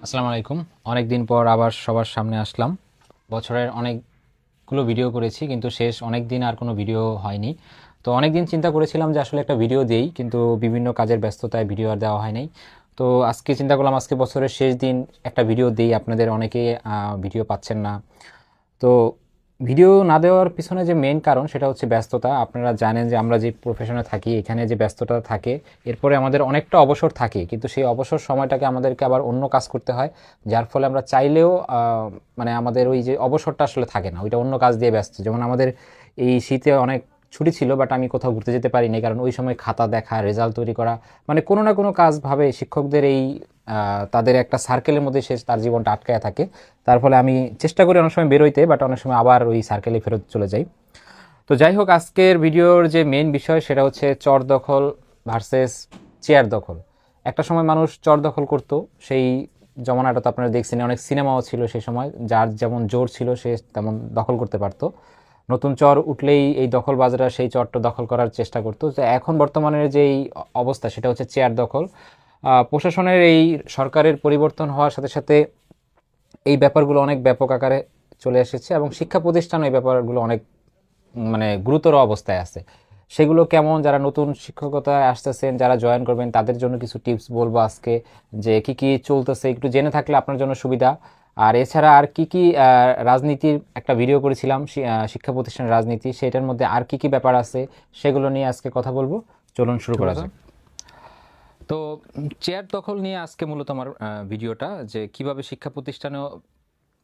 আসসালামু আলাইকুম। অনেক দিন পর আবার সবার সামনে আসলাম। বছরের অনেকগুলো ভিডিও করেছি, কিন্তু শেষ অনেক দিন আর কোনো ভিডিও হয়নি। তো অনেক দিন চিন্তা করেছিলাম যে আসলে একটা ভিডিও দেই, কিন্তু বিভিন্ন কাজের ব্যস্ততায় ভিডিও আর দেওয়া হয় নাই। তো আজকে চিন্তা করলাম আজকে বছরের শেষ দিন একটা ভিডিও দেই। আপনাদের অনেকে ভিডিও পাচ্ছেন না। তো ভিডিও না দেওয়ার পিছনে যে মেইন কারণ সেটা হচ্ছে ব্যস্ততা। আপনারা জানেন যে আমরা যে প্রফেশনে থাকি এখানে যে ব্যস্ততা থাকে, এরপরে আমাদের অনেকটা অবসর থাকে, কিন্তু সেই অবসর সময়টাকে আমাদেরকে আবার অন্য কাজ করতে হয়, যার ফলে আমরা চাইলেও মানে আমাদের ওই যে অবসরটা আসলে থাকে না, ওইটা অন্য কাজ দিয়ে ব্যস্ত। যেমন আমাদের এই শীতে অনেক ছুটি ছিল, বাট আমি কোথাও ঘুরতে যেতে পারিনি, কারণ ওই সময় খাতা দেখা, রেজাল্ট তৈরি করা, মানে কোনো না কোনো কাজ ভাবে শিক্ষকদের এই তাদের একটা সার্কেলের মধ্যে সে তার জীবনটা আটকায় থাকে। তার ফলে আমি চেষ্টা করি অনেক সময় বেরোইতে, বাট অনেক সময় আবার ওই সার্কেলে ফেরত চলে যাই। তো যাই হোক, আজকের ভিডিওর যে মেইন বিষয় সেটা হচ্ছে চর দখল ভার্সেস চেয়ার দখল। একটা সময় মানুষ চর দখল করতো, সেই জমানাটা তো আপনারা দেখছেন, অনেক সিনেমাও ছিল সেই সময়, যার যেমন জোর ছিল সে তেমন দখল করতে পারতো। নতুন চর উঠলেই এই দখলবাজরা সেই চরটা দখল করার চেষ্টা করতো। তো এখন বর্তমানের যেই অবস্থা সেটা হচ্ছে চেয়ার দখল। প্রশাসনের এই সরকারের পরিবর্তন হওয়ার সাথে সাথে এই ব্যাপারগুলো অনেক ব্যাপক আকারে চলে এসেছে, এবং শিক্ষা প্রতিষ্ঠান এই ব্যাপারগুলো অনেক মানে গুরুতর অবস্থায় আছে। সেগুলো কেমন, যারা নতুন শিক্ষকতায় আসতেছেন, যারা জয়েন করবেন, তাদের জন্য কিছু টিপস বলবো আজকে, যে কি কি চলতেছে একটু জেনে থাকলে আপনার জন্য সুবিধা। আর এছাড়া আর কি কি রাজনীতির একটা ভিডিও করেছিলাম, শিক্ষা প্রতিষ্ঠানের রাজনীতি, সেটার মধ্যে আর কি কি ব্যাপার আছে সেগুলো নিয়ে আজকে কথা বলবো। চলুন শুরু করা যাক। তো চেয়ার দখল নিয়ে আজকে মূলত আমার ভিডিওটা, যে কিভাবে শিক্ষা প্রতিষ্ঠানে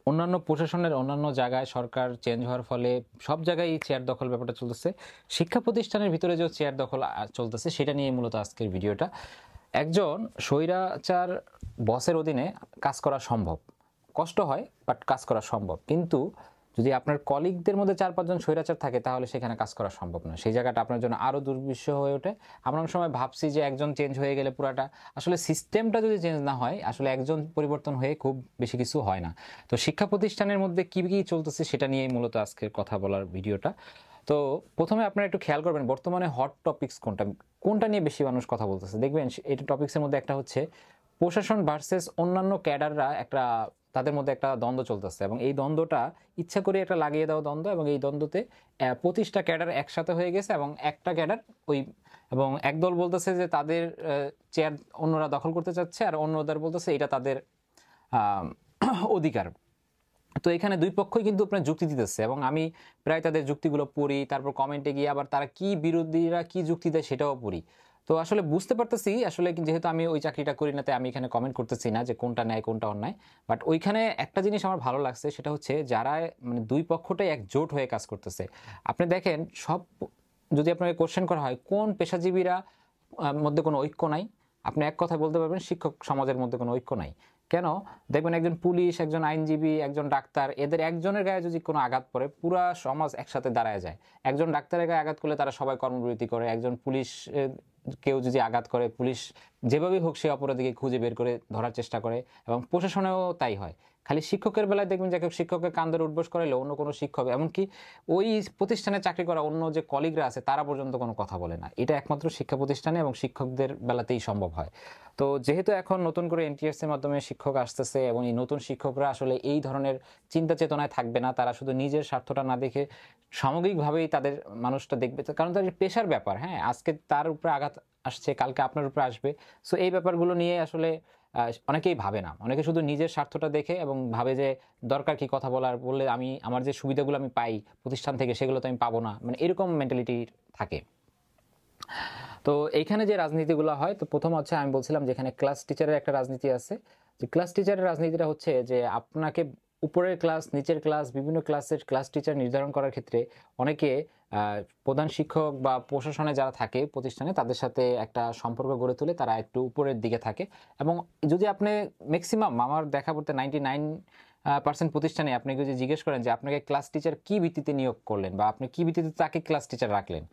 অন্যান্য প্রশাসনের অন্যান্য জায়গায় সরকার চেঞ্জ হওয়ার ফলে সব জায়গায় এই চেয়ার দখল ব্যাপারটা চলতেছে, শিক্ষা প্রতিষ্ঠানের ভিতরে যে চেয়ার দখল চলতেছে সেটা নিয়ে মূলত আজকের ভিডিওটা। একজন স্বৈরাচার বসের অধীনে কাজ করা সম্ভব, কষ্ট হয় বাট কাজ করা সম্ভব, কিন্তু যদি আপনার কলিগদের মধ্যে 4-5 জন স্বৈরাচার থাকে তাহলে সেখানে কাজ করা সম্ভব না, সেই জায়গাটা আপনার জন্য আরও দুর্বিষহ হয়ে ওঠে। আমরা অনেক সময় ভাবছি যে একজন চেঞ্জ হয়ে গেলে পুরাটা, আসলে সিস্টেমটা যদি চেঞ্জ না হয় আসলে একজন পরিবর্তন হয়ে খুব বেশি কিছু হয় না। তো শিক্ষা প্রতিষ্ঠানের মধ্যে কী কী চলতেছে সেটা নিয়েই মূলত আজকের কথা বলার ভিডিওটা। তো প্রথমে আপনারা একটু খেয়াল করবেন বর্তমানে হট টপিকস কোনটা, কোনটা নিয়ে বেশি মানুষ কথা বলতেছে। দেখবেন এই টপিক্সের মধ্যে একটা হচ্ছে প্রশাসন ভার্সেস অন্যান্য ক্যাডাররা, একটা তাদের মধ্যে একটা দ্বন্দ্ব চলতেছে, এবং এই দ্বন্দ্বটা ইচ্ছা করে একটা লাগিয়ে দেওয়া দ্বন্দ্ব, এবং এই দ্বন্দ্বতে 25টা ক্যাডার একসাথে হয়ে গেছে, এবং একটা ক্যাডার ওই, এবং একদল বলতেছে যে তাদের চেয়ার অন্যরা দখল করতে চাচ্ছে, আর অন্যদের বলতেছে এটা তাদের অধিকার। তো এখানে দুই পক্ষই কিন্তু আপনার যুক্তি দিতেছে, এবং আমি প্রায় তাদের যুক্তিগুলো পড়ি, তারপর কমেন্টে গিয়ে আবার তারা কি বিরোধীরা কি যুক্তি দেয় সেটাও পড়ি। তো আসলে বুঝতে পারতেছি, আসলে যেহেতু আমি ওই চাকরিটা করি না, তাই আমি এখানে কমেন্ট করতেছি না যে কোনটা ন্যায় কোনটা অন্যায়। বাট ওইখানে একটা জিনিস আমার ভালো লাগছে, সেটা হচ্ছে যারা মানে দুই পক্ষটাই একজোট হয়ে কাজ করতেছে। আপনি দেখেন সব, যদি আপনাকে কোশ্চেন করা হয় কোন পেশাজীবীরা মধ্যে কোনো ঐক্য নাই, আপনি এক কথায় বলতে পারবেন শিক্ষক সমাজের মধ্যে কোনো ঐক্য নাই। কেন? দেখবেন একজন পুলিশ, একজন আইনজীবী, একজন ডাক্তার, এদের একজনের গায়ে যদি কোনো আঘাত পড়ে পুরা সমাজ একসাথে দাঁড়ায় যায়। একজন ডাক্তারের গায়ে আঘাত করলে তারা সবাই কর্মবিরতি করে, একজন পুলিশ কেউ যদি আঘাত করে, পুলিশ যেভাবেই হোক সে অপরাধীকে খুঁজে বের করে ধরার চেষ্টা করে, এবং প্রশাসনেও তাই হয়। খালি শিক্ষকের বেলায় দেখবেন যে শিক্ষকের কান ধরে উঠবোস করাইলে অন্য কোনো শিক্ষক, এমনকি ওই প্রতিষ্ঠানে চাকরি করা অন্য যে কলিগরা আছে তারা পর্যন্ত কোনো কথা বলে না। এটা একমাত্র শিক্ষা প্রতিষ্ঠানে এবং শিক্ষকদের বেলাতেই সম্ভব হয়। তো যেহেতু এখন নতুন করে এনটিএস এর মাধ্যমে শিক্ষক আসতেছে, এবং এই নতুন শিক্ষকরা আসলে এই ধরনের চিন্তা চেতনায় থাকবে না, তারা শুধু নিজের স্বার্থটা না দেখে সামগ্রিকভাবেই তাদের মানুষটা দেখবে, কারণ তাদের পেশার ব্যাপার। হ্যাঁ, আজকে তার উপরে আঘাত আসছে, কালকে আপনার উপরে আসবে। সো এই ব্যাপারগুলো নিয়ে আসলে অনেকেই ভাবে না, অনেকে শুধু নিজের স্বার্থটা দেখে এবং ভাবে যে দরকার কি কথা বলার, বললে আমি আমার যে সুবিধাগুলো আমি পাই প্রতিষ্ঠান থেকে সেগুলো তো আমি পাবো না, মানে এরকম মেন্টালিটি থাকে। তো এইখানে যে রাজনীতিগুলো হয়, তো প্রথম হচ্ছে আমি বলছিলাম যে এখানে ক্লাস টিচারের একটা রাজনীতি আছে। যে ক্লাস টিচারের রাজনীতিটা হচ্ছে যে আপনাকে উপরের ক্লাস নিচের ক্লাস বিভিন্ন ক্লাসের ক্লাস টিচার নির্ধারণ করার ক্ষেত্রে অনেকে প্রধান শিক্ষক বা প্রশাসনে যারা থাকে প্রতিষ্ঠানে তাদের সাথে একটা সম্পর্ক গড়ে তুলে তারা একটু উপরের দিকে থাকে। এবং যদি আপনি ম্যাক্সিমাম আমার দেখা পড়তে 99% প্রতিষ্ঠানে আপনি যদি জিজ্ঞেস করেন যে আপনাকে ক্লাস টিচার কি ভিত্তিতে নিয়োগ করলেন বা আপনি কি ভিত্তিতে তাকে ক্লাস টিচার রাখলেন,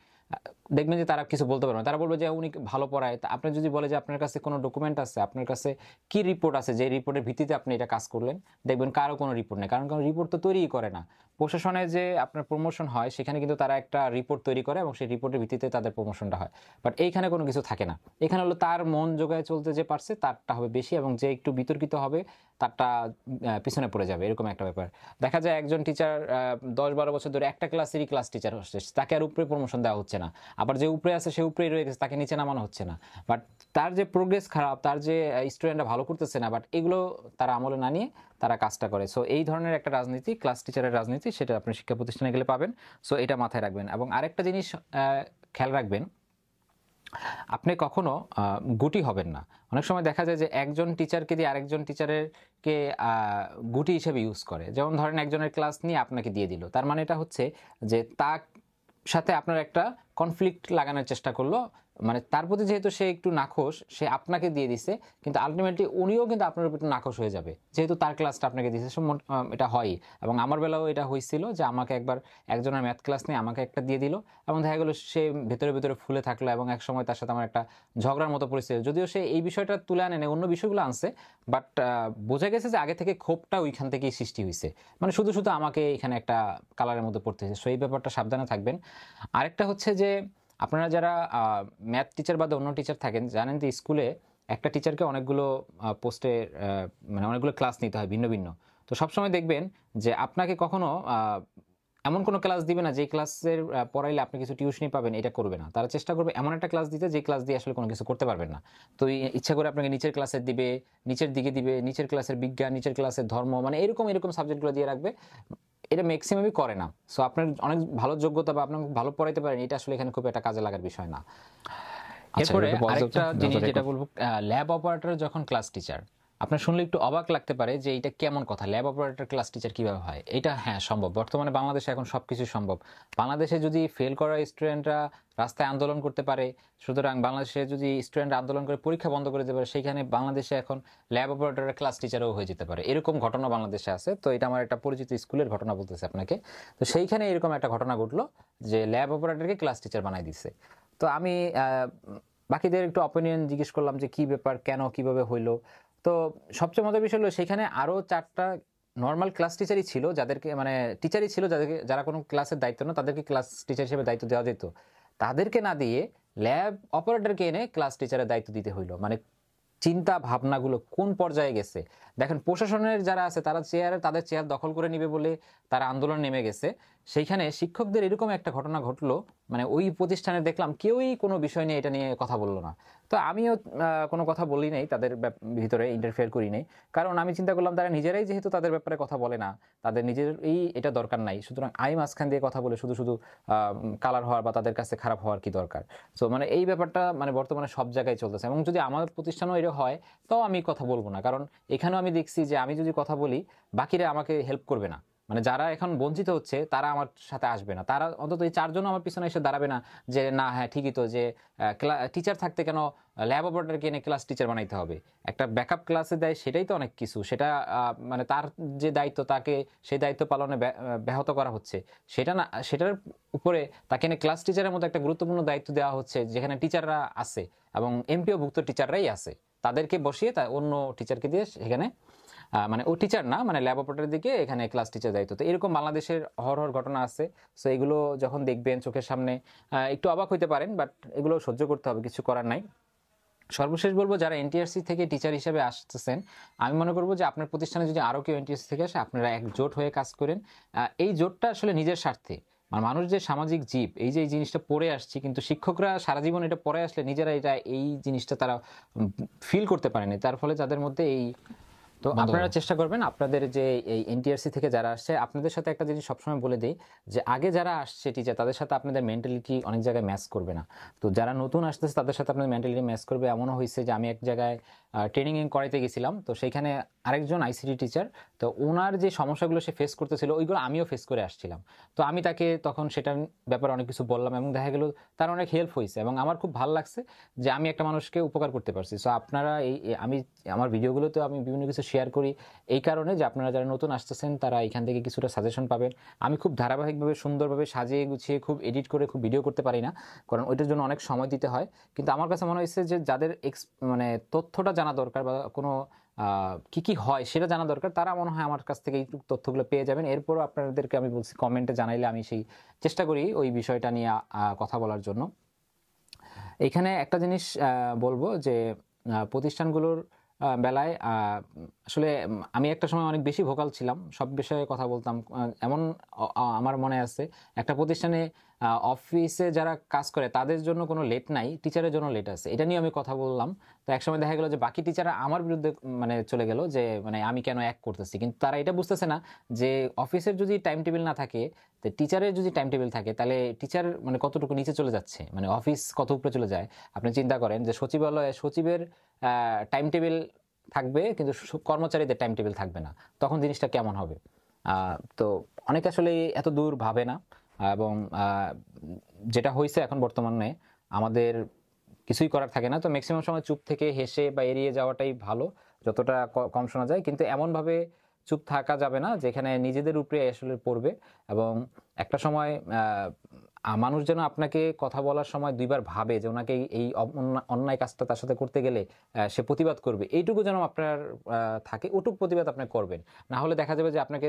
দেখবেন যে তারা কিছু বলতে পারবে না, তারা বলবে যে উনি ভালো পড়ায়। তা আপনি যদি বলে যে আপনার কাছে কোনো ডকুমেন্ট আছে, আপনার কাছে কি রিপোর্ট আছে, যে রিপোর্টের ভিত্তিতে আপনি এটা কাজ করলেন, দেখবেন কারো কোনো রিপোর্ট নেই, কারণ রিপোর্ট তো তৈরিই করে না। প্রশাসনে যে আপনার প্রমোশন হয় সেখানে কিন্তু তারা একটা রিপোর্ট তৈরি করে এবং সেই রিপোর্টের ভিত্তিতে তাদের প্রমোশনটা হয়, বাট এইখানে কোনো কিছু থাকে না। এখানে হলো তার মন জোগায় চলতে যে পারছে তারটা হবে বেশি, এবং যে একটু বিতর্কিত হবে তারটা পিছনে পড়ে যাবে, এরকম একটা ব্যাপার। দেখা যায় একজন টিচার 10-12 বছর ধরে একটা ক্লাসেরই ক্লাস টিচার হচ্ছে, তাকে আর উপরে প্রমোশন দেওয়া হচ্ছে না, আবার যে উপরে আছে সে উপরেই রয়ে গেছে, তাকে নিচে নামানো হচ্ছে না। বাট তার যে প্রোগ্রেস খারাপ, তার যে স্টুডেন্টরা ভালো করতেছে না, বাট এগুলো তারা আমলে না নিয়ে তারা কাজটা করে। সো এই ধরনের একটা রাজনীতি, ক্লাস টিচারের রাজনীতি, সেটা আপনি শিক্ষা প্রতিষ্ঠানে গেলে পাবেন। সো এটা মাথায় রাখবেন। এবং আরেকটা জিনিস খেয়াল রাখবেন, আপনি কখনো গুটি হবেন না। অনেক সময় দেখা যায় যে একজন টিচারকে দিয়ে আরেকজন টিচারেরকে গুটি হিসেবে ইউজ করে। যেমন ধরেন একজনের ক্লাস নিয়ে আপনাকে দিয়ে দিল, তার মানে এটা হচ্ছে যে তার সাথে আপনার একটা কনফ্লিক্ট লাগানোর চেষ্টা করলো, মানে তার প্রতি যেহেতু সে একটু নাখোশ, সে আপনাকে দিয়ে দিছে, কিন্তু আলটিমেটলি উনিও কিন্তু আপনার উপর একটু নাখোশ হয়ে যাবে, যেহেতু তার ক্লাসটা আপনাকে দিয়েছে। এটা হয়, এবং আমার বেলাও এটা হয়েছিল যে আমাকে একবার একজনের ম্যাথ ক্লাস নিয়ে আমাকে একটা দিয়ে দিল, এবং দেখা গেলো সে ভেতরে ভেতরে ফুলে থাকলো, এবং এক সময় তার সাথে আমার একটা ঝগড়ার মতো পরিস্থিতি, যদিও সে এই বিষয়টা তুলে আনে না, অন্য বিষয়গুলো আনছে, বাট বোঝা গেছে যে আগে থেকে ক্ষোভটা ওইখান থেকেই সৃষ্টি হয়েছে, মানে শুধু শুধু আমাকে এখানে একটা কালারের মধ্যে পড়তে হয়েছে। সো এই ব্যাপারটা সাবধানে থাকবেন। আরেকটা হচ্ছে যে আপনারা যারা ম্যাথ টিচার বা অন্য টিচার থাকেন, জানেন যে স্কুলে একটা টিচারকে অনেকগুলো পোস্টে মানে অনেকগুলো ক্লাস নিতে হয় ভিন্ন ভিন্ন। তো সবসময় দেখবেন যে আপনাকে কখনো এমন কোনো ক্লাস দিবে না যে ক্লাসের পড়াইলে আপনি কিছু টিউশনি পাবেন, এটা করবে না। তারা চেষ্টা করবে এমন একটা ক্লাস দিতে যে ক্লাস দিয়ে আসলে কোনো কিছু করতে পারবেন না। তো ইচ্ছা করে আপনাকে নিচের ক্লাসের দিবে, নিচের দিকে দিবে, নিচের ক্লাসের বিজ্ঞান, নিচের ক্লাসের ধর্ম, মানে এরকম এরকম সাবজেক্টগুলো দিয়ে রাখবে। এটা ম্যাক্সিমামই করে না। সো আপনার অনেক ভালো যোগ্যতা বা আপনার ভালো পড়াইতে পারেন, এটা আসলে এখানে খুব একটা কাজে লাগার বিষয় না। এরপরে আরেকটা জিনিস যেটা বলবো, ল্যাব অপারেটর যখন ক্লাস টিচার, আপনার শুনলে একটু অবাক লাগতে পারে যে এটা কেমন কথা, ল্যাব অপারেটর ক্লাস টিচার কিভাবে হয়। এটা হ্যাঁ সম্ভব, বর্তমানে বাংলাদেশে এখন সবকিছু সম্ভব। বাংলাদেশে যদি ফেল করা স্টুডেন্টরা রাস্তায় আন্দোলন করতে পারে, সুতরাং বাংলাদেশে যদি স্টুডেন্ট আন্দোলন করে পরীক্ষা বন্ধ করে দিতে পারে, সেইখানে বাংলাদেশে এখন ল্যাব অপারেটরের ক্লাস টিচারও হয়ে যেতে পারে, এরকম ঘটনা বাংলাদেশে আছে। তো এটা আমার একটা পরিচিত স্কুলের ঘটনা বলতেছে আপনাকে। তো সেইখানে এরকম একটা ঘটনা ঘটলো যে ল্যাব অপারেটরকে ক্লাস টিচার বানাই দিচ্ছে। তো আমি বাকিদের একটু অপিনিয়ন জিজ্ঞেস করলাম যে কি ব্যাপার, কেন, কিভাবে হইলো। তো সবচেয়ে মজার বিষয় হলো সেখানে আরও 4টা নর্মাল ক্লাস টিচারই ছিল, যাদেরকে মানে টিচারই ছিল যাদেরকে, যারা কোনো ক্লাসের দায়িত্ব না তাদেরকে ক্লাস টিচার হিসেবে দায়িত্ব দেওয়া যেত, তাদেরকে না দিয়ে ল্যাব অপারেটরকে এনে ক্লাস টিচারের দায়িত্ব দিতে হইলো। মানে চিন্তা ভাবনাগুলো কোন পর্যায়ে গেছে দেখেন। প্রশাসনের যারা আছে তারা তাদের চেয়ার দখল করে নিবে বলে তারা আন্দোলন নেমে গেছে, সেইখানে শিক্ষকদের এরকম একটা ঘটনা ঘটলো, মানে ওই প্রতিষ্ঠানে দেখলাম কেউই কোনো বিষয় নিয়ে এটা নিয়ে কথা বললো না। তো আমিও কোনো কথা বলি নাই, তাদের ভিতরে ইন্টারফেয়ার করি নাই, কারণ আমি চিন্তা করলাম তারা নিজেরাই যেহেতু তাদের ব্যাপারে কথা বলে না, তাদের নিজের এটা দরকার নাই, সুতরাং আমি মাঝখান দিয়ে কথা বলে শুধু শুধু কালার হওয়ার বা তাদের কাছে খারাপ হওয়ার কি দরকার। সো মানে এই ব্যাপারটা মানে বর্তমানে সব জায়গায় চলতেছে, এবং যদি আমার প্রতিষ্ঠানও এটা হয় তাও আমি কথা বলবো না, কারণ এখানেও আমি দেখছি যে আমি যদি কথা বলি বাকিরা আমাকে হেল্প করবে না। মানে যারা এখন বঞ্চিত হচ্ছে তারা আমার সাথে আসবে না, তারা অন্তত এই 4জন আমার পিছনে এসে দাঁড়াবে না যে না হ্যাঁ ঠিকই তো, যে টিচার থাকতে কেন ল্যাব অপারেটরকে এনে ক্লাস টিচার বানাইতে হবে। একটা ব্যাকআপ ক্লাসে দেয় সেটাই তো অনেক কিছু, সেটা মানে তার যে দায়িত্ব তাকে সেই দায়িত্ব পালনে ব্যাহত করা হচ্ছে, সেটা না, সেটার উপরে তাকে এনে ক্লাস টিচারের মতো একটা গুরুত্বপূর্ণ দায়িত্ব দেওয়া হচ্ছে যেখানে টিচাররা আছে এবং এমপিও ভুক্ত টিচাররাই আছে, তাদেরকে বসিয়ে অন্য টিচারকে দিয়ে সেখানে মানে ও টিচার না, মানে ল্যাব অপারেটরের দিকে এখানে ক্লাস টিচার দায়িত্ব। তো এরকম বাংলাদেশের হর ঘটনা আছে। সো এগুলো যখন দেখবেন চোখের সামনে একটু অবাক হইতে পারেন, বাট এগুলো সহ্য করতে হবে, কিছু করার নাই। সর্বশেষ বলবো, যারা এনটিআরসি থেকে টিচার হিসেবে আসতেছেন, আমি মনে করবো যে আপনার প্রতিষ্ঠানে যদি আরও কেউ এনটিআরসি থেকে আসে, আপনারা একজোট হয়ে কাজ করেন। এই জোটটা আসলে নিজের স্বার্থে, মানে মানুষ যে সামাজিক জীব, এই যে এই জিনিসটা পড়ে আসছি, কিন্তু শিক্ষকরা সারা জীবন এটা পড়ে আসলে নিজেরা এই জিনিসটা তারা ফিল করতে পারেনি, তার ফলে তাদের মধ্যে এই। তো আপনারা চেষ্টা করবেন আপনাদের যে এই এনটিআরসি থেকে যারা আসছে, আপনাদের সাথে একটা জিনিস সবসময় বলে দিই যে আগে যারা আসছে টিচার, তাদের সাথে আপনাদের মেন্টালিটি অনেক জায়গায় ম্যাচ করবে না। তো যারা নতুন আসতেছে তাদের সাথে আপনাদের মেন্টালিটি ম্যাচ করবে। এমনও হয়েছে যে আমি এক জায়গায় ট্রেনিং করাইতে গেছিলাম, তো সেইখানে আরেকজন আইসিটি টিচার, তো ওনার যে সমস্যাগুলো সে ফেস করতেছিল ওইগুলো আমিও ফেস করে আসছিলাম। তো আমি তাকে তখন সেটার ব্যাপারে অনেক কিছু বললাম, এবং দেখা গেল তার অনেক হেল্প হয়েছে, এবং আমার খুব ভালো লাগছে যে আমি একটা মানুষকে উপকার করতে পারছি। সো আপনারা আমি আমার ভিডিওগুলোতে আমি বিভিন্ন কিছু শেয়ার করি এই কারণে যে আপনারা যারা নতুন আসতেছেন তারা এখান থেকে কিছুটা সাজেশন পাবেন। আমি খুব ধারাবাহিকভাবে সুন্দরভাবে সাজিয়ে গুছিয়ে খুব এডিট করে খুব ভিডিও করতে পারি না, কারণ ওইটার জন্য অনেক সময় দিতে হয়। কিন্তু আমার কাছে মনে হয়েছে যে যাদের মানে তথ্যটা জানা দরকার বা কোনো কি কি হয় সেটা জানা দরকার, তারা মনে হয় আমার কাছ থেকে একটু তথ্যগুলো পেয়ে যাবেন। এরপরও আপনাদেরকে আমি বলছি কমেন্টে জানাইলে আমি সেই চেষ্টা করি ওই বিষয়টা নিয়ে কথা বলার জন্য। এখানে একটা জিনিস বলবো যে প্রতিষ্ঠানগুলোর বেলায় আসলে আমি একটা সময় অনেক বেশি ভোকাল ছিলাম, সব বিষয়ে কথা বলতাম। এমন আমার মনে আছে একটা প্রতিষ্ঠানে অফিসে যারা কাজ করে তাদের জন্য কোনো লেট নাই, টিচারের জন্য লেট আছে, এটা নিয়ে আমি কথা বললাম। তো একসময় দেখা গেল যে বাকি টিচাররা আমার বিরুদ্ধে মানে চলে গেল যে মানে আমি কেন এক করতেছি, কিন্তু তারা এটা বুঝতেছে না যে অফিসের যদি টাইম টেবিল না থাকে, তো টিচারের যদি টাইম টেবিল থাকে তাহলে টিচার মানে কতটুকু নিচে চলে যাচ্ছে, মানে অফিস কত উপরে চলে যায়। আপনি চিন্তা করেন যে সচিবালয়ে সচিবের টাইম টেবিল থাকবে কিন্তু কর্মচারীদের টাইম টেবিল থাকবে না, তখন জিনিসটা কেমন হবে? তো অনেকে আসলে এত দূর ভাবে না, এবং যেটা হয়েছে এখন বর্তমানে আমাদের কিছুই করার থাকে না। তো ম্যাক্সিমাম সময় চুপ থেকে হেসে বা এড়িয়ে যাওয়াটাই ভালো, যতটা কম শোনা যায়। কিন্তু এমনভাবে চুপ থাকা যাবে না যেখানে নিজেদের উপরে আসলে পড়বে, এবং একটা সময় মানুষ যেন আপনাকে কথা বলার সময় দুইবার ভাবে যে ওনাকে এই অন্যায় কাজটা তার সাথে করতে গেলে সে প্রতিবাদ করবে, এইটুকু যেন আপনার থাকে, ওটুকু প্রতিবাদ আপনি করবেন। না হলে দেখা যাবে যে আপনাকে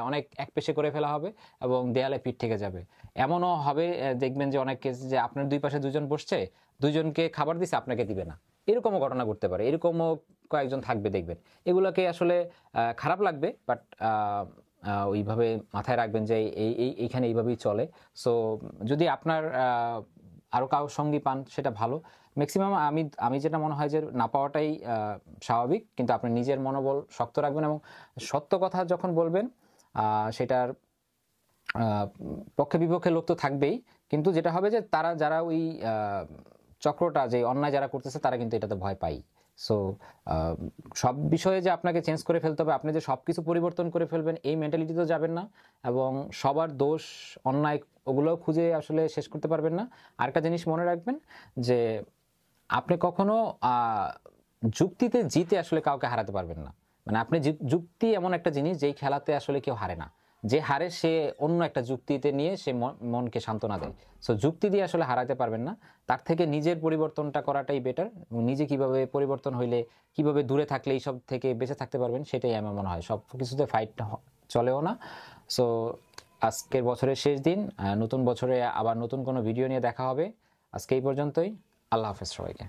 অনেক একপেশে করে ফেলা হবে এবং দেয়ালে পিঠ থেকে যাবে। এমনও হবে দেখবেন যে অনেক কেস যে আপনার দুই পাশে দুজন বসছে, দুইজনকে খাবার দিছে আপনাকে দিবে না, এরকমও ঘটনা ঘটতে পারে, এরকমও কয়েকজন থাকবে দেখবেন। এগুলোকে আসলে খারাপ লাগবে, বাট ওইভাবে মাথায় রাখবেন যে এইখানে এইভাবেই চলে। সো যদি আপনার আরও কারোর সঙ্গী পান সেটা ভালো। ম্যাক্সিমাম আমি যেটা মনে হয় যে না পাওয়াটাই স্বাভাবিক, কিন্তু আপনি নিজের মনোবল শক্ত রাখবেন এবং সত্য কথা যখন বলবেন সেটার পক্ষে বিপক্ষে লোক তো থাকবেই, কিন্তু যেটা হবে যে তারা যারা ওই চক্রটা যে অন্যায় যারা করতেছে তারা কিন্তু এটাতে ভয় পায়। সো সব বিষয়ে যে আপনাকে চেঞ্জ করে ফেলতে হবে, আপনি যে সব কিছু পরিবর্তন করে ফেলবেন এই মেন্টালিটি তো যাবেন না, এবং সবার দোষ অন্যায় ওগুলোও খুঁজে আসলে শেষ করতে পারবেন না। আরেকটা জিনিস মনে রাখবেন যে আপনি কখনো যুক্তিতে জিতে আসলে কাউকে হারাতে পারবেন না। মানে আপনি যুক্তি এমন একটা জিনিস যেই খেলাতে আসলে কেউ হারে না, যে হারে সে অন্য একটা যুক্তিতে নিয়ে সে মনকে সান্ত্বনা দেয়। সো যুক্তি দিয়ে আসলে হারাতে পারবেন না, তার থেকে নিজের পরিবর্তনটা করাটাই বেটার। নিজে কিভাবে পরিবর্তন হইলে কিভাবে দূরে থাকলে এইসব থেকে বেঁচে থাকতে পারবেন সেটাই আমার মনে হয়। সব কিছুতে ফাইট চলেও না। সো আজকের বছরের শেষ দিন, নতুন বছরে আবার নতুন কোনো ভিডিও নিয়ে দেখা হবে। আজকে এই পর্যন্তই। আল্লাহ হাফেজ সবাইকে।